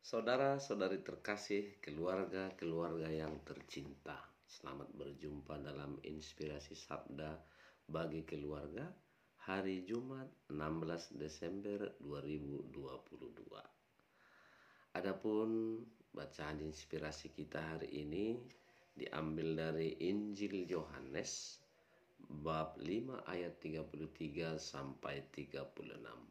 Saudara-saudari terkasih, keluarga-keluarga yang tercinta, selamat berjumpa dalam Inspirasi Sabda bagi Keluarga hari Jumat 16 Desember 2022. Adapun bacaan inspirasi kita hari ini diambil dari Injil Yohanes bab 5 ayat 33 sampai 36.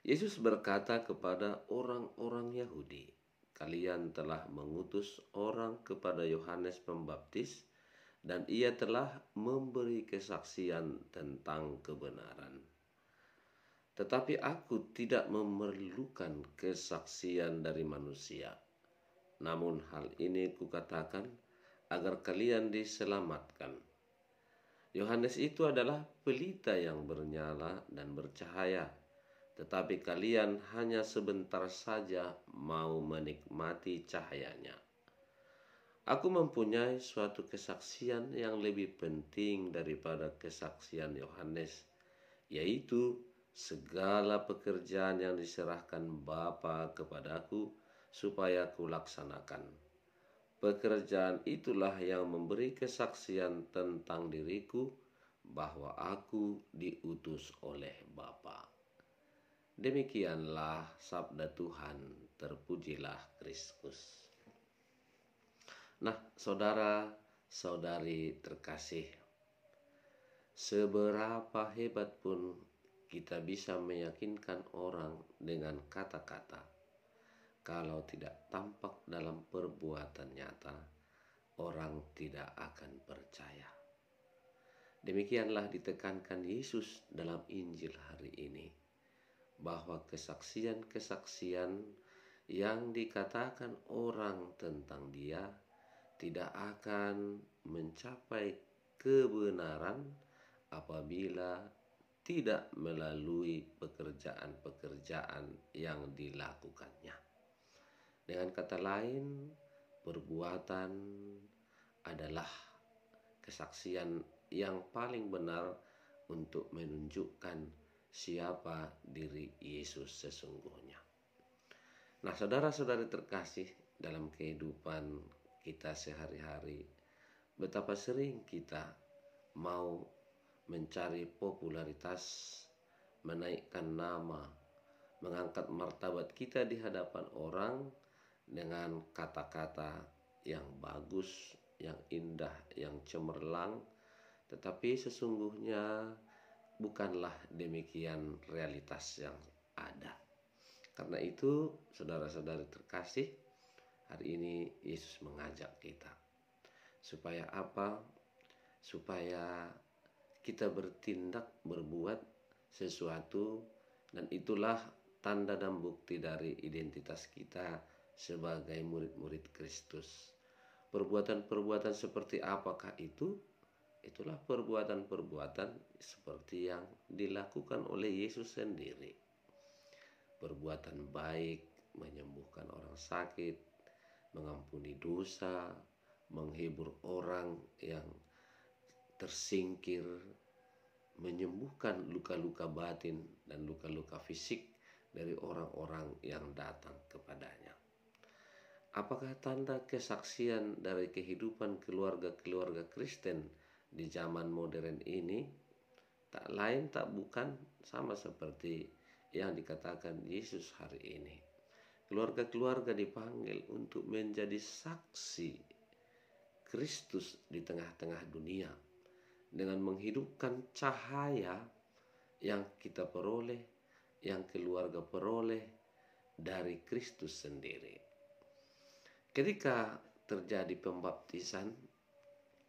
Yesus berkata kepada orang-orang Yahudi, "Kalian telah mengutus orang kepada Yohanes Pembaptis, dan ia telah memberi kesaksian tentang kebenaran. Tetapi aku tidak memerlukan kesaksian dari manusia. Namun hal ini kukatakan agar kalian diselamatkan. Yohanes itu adalah pelita yang bernyala dan bercahaya, tetapi kalian hanya sebentar saja mau menikmati cahayanya. Aku mempunyai suatu kesaksian yang lebih penting daripada kesaksian Yohanes, yaitu segala pekerjaan yang diserahkan Bapa kepadaku supaya kulaksanakan. Pekerjaan itulah yang memberi kesaksian tentang diriku bahwa aku diutus oleh Bapa." Demikianlah sabda Tuhan, terpujilah Kristus. Nah, saudara-saudari terkasih, seberapa hebat pun kita bisa meyakinkan orang dengan kata-kata, kalau tidak tampak dalam perbuatan nyata, orang tidak akan percaya. Demikianlah ditekankan Yesus dalam Injil hari ini, bahwa kesaksian-kesaksian yang dikatakan orang tentang Dia tidak akan mencapai kebenaran apabila tidak melalui pekerjaan-pekerjaan yang dilakukannya. Dengan kata lain, perbuatan adalah kesaksian yang paling benar untuk menunjukkan siapa diri Yesus sesungguhnya. Nah, saudara-saudari terkasih, dalam kehidupan kita sehari-hari, betapa sering kita mau mencari popularitas, menaikkan nama, mengangkat martabat kita di hadapan orang dengan kata-kata yang bagus, yang indah, yang cemerlang, tetapi sesungguhnya bukanlah demikian realitas yang ada. Karena itu, saudara-saudari terkasih, hari ini Yesus mengajak kita supaya apa? Supaya kita bertindak, berbuat sesuatu, dan itulah tanda dan bukti dari identitas kita sebagai murid-murid Kristus. Perbuatan-perbuatan seperti apakah itu? Itulah perbuatan-perbuatan seperti yang dilakukan oleh Yesus sendiri. Perbuatan baik, menyembuhkan orang sakit, mengampuni dosa, menghibur orang yang tersingkir, menyembuhkan luka-luka batin dan luka-luka fisik dari orang-orang yang datang kepadanya. Apakah tanda kesaksian dari kehidupan keluarga-keluarga Kristen di zaman modern ini? Tak lain tak bukan sama seperti yang dikatakan Yesus hari ini. Keluarga-keluarga dipanggil untuk menjadi saksi Kristus di tengah-tengah dunia dengan menghidupkan cahaya yang kita peroleh, yang keluarga peroleh dari Kristus sendiri. Ketika terjadi pembaptisan,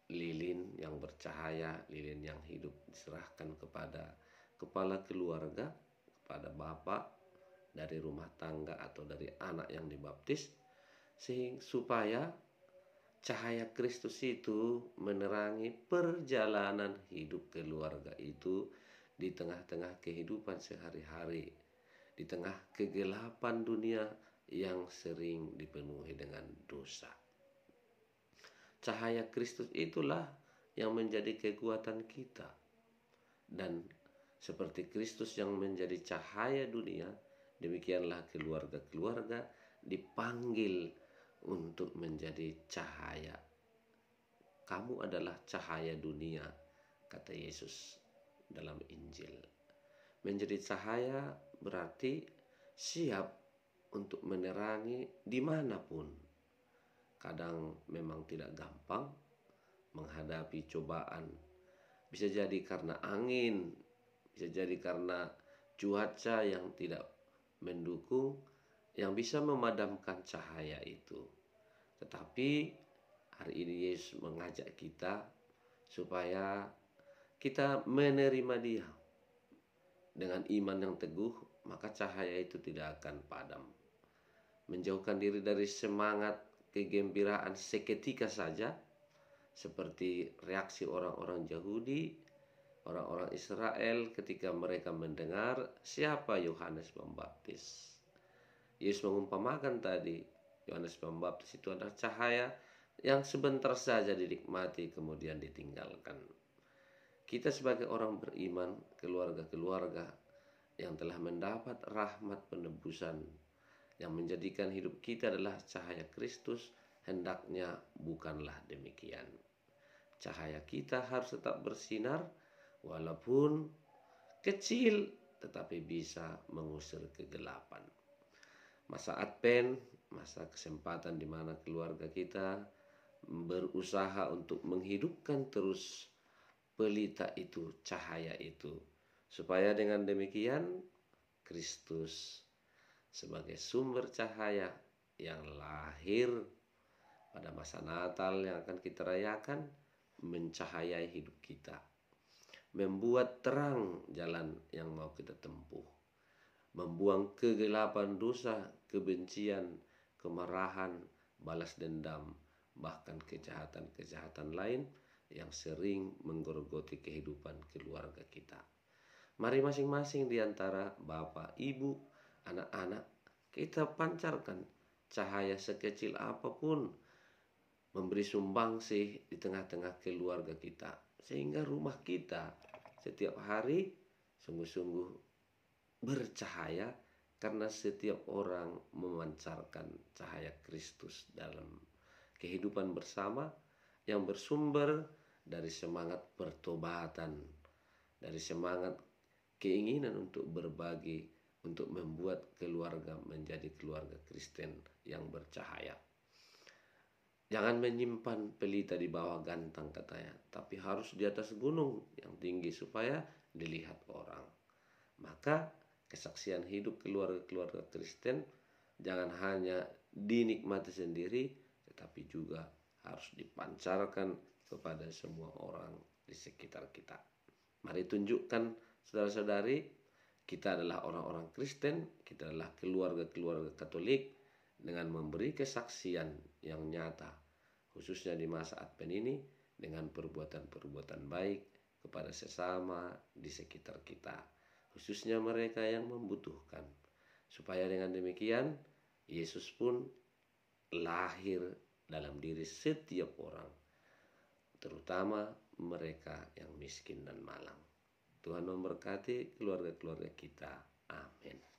lilin yang bercahaya, lilin yang hidup diserahkan kepada kepala keluarga, kepada bapak dari rumah tangga atau dari anak yang dibaptis, sehingga supaya cahaya Kristus itu menerangi perjalanan hidup keluarga itu di tengah-tengah kehidupan sehari-hari, di tengah kegelapan dunia yang sering dipenuhi dengan dosa. Cahaya Kristus itulah yang menjadi kekuatan kita. Dan seperti Kristus yang menjadi cahaya dunia, Demikianlah keluarga-keluarga dipanggil untuk menjadi cahaya. Kamu adalah cahaya dunia, kata Yesus dalam Injil. Menjadi cahaya berarti siap untuk menerangi dimanapun. Kadang memang tidak gampang menghadapi cobaan. Bisa jadi karena angin, bisa jadi karena cuaca yang tidak mendukung, yang bisa memadamkan cahaya itu. Tetapi hari ini Yesus mengajak kita supaya kita menerima Dia dengan iman yang teguh, maka cahaya itu tidak akan padam. Menjauhkan diri dari semangat kegembiraan seketika saja, seperti reaksi orang-orang Yahudi, orang-orang Israel ketika mereka mendengar siapa Yohanes Pembaptis. Yesus mengumpamakan tadi, Yohanes Pembaptis itu adalah cahaya yang sebentar saja dinikmati kemudian ditinggalkan. Kita sebagai orang beriman, keluarga-keluarga yang telah mendapat rahmat penebusan, yang menjadikan hidup kita adalah cahaya Kristus, hendaknya bukanlah demikian. Cahaya kita harus tetap bersinar, walaupun kecil, tetapi bisa mengusir kegelapan. Masa Advent, masa kesempatan di mana keluarga kita berusaha untuk menghidupkan terus pelita itu, cahaya itu, supaya dengan demikian Kristus sebagai sumber cahaya yang lahir pada masa Natal yang akan kita rayakan mencahayai hidup kita, membuat terang jalan yang mau kita tempuh, membuang kegelapan dosa, kebencian, kemarahan, balas dendam, bahkan kejahatan-kejahatan lain yang sering menggerogoti kehidupan keluarga kita. Mari masing-masing di antara bapak, ibu, anak-anak, kita pancarkan cahaya sekecil apapun, memberi sumbangsih di tengah-tengah keluarga kita, sehingga rumah kita setiap hari sungguh-sungguh bercahaya, karena setiap orang memancarkan cahaya Kristus dalam kehidupan bersama yang bersumber dari semangat pertobatan, dari semangat keinginan untuk berbagi, untuk membuat keluarga menjadi keluarga Kristen yang bercahaya. Jangan menyimpan pelita di bawah gantang, katanya, tapi harus di atas gunung yang tinggi supaya dilihat orang. Maka kesaksian hidup keluarga-keluarga Kristen jangan hanya dinikmati sendiri, tetapi juga harus dipancarkan kepada semua orang di sekitar kita. Mari tunjukkan, saudara-saudari, kita adalah orang-orang Kristen, kita adalah keluarga-keluarga Katolik, dengan memberi kesaksian yang nyata, khususnya di masa Advent ini, dengan perbuatan-perbuatan baik kepada sesama di sekitar kita, khususnya mereka yang membutuhkan. Supaya dengan demikian, Yesus pun lahir dalam diri setiap orang, terutama mereka yang miskin dan malang. Tuhan memberkati keluarga-keluarga kita. Amin.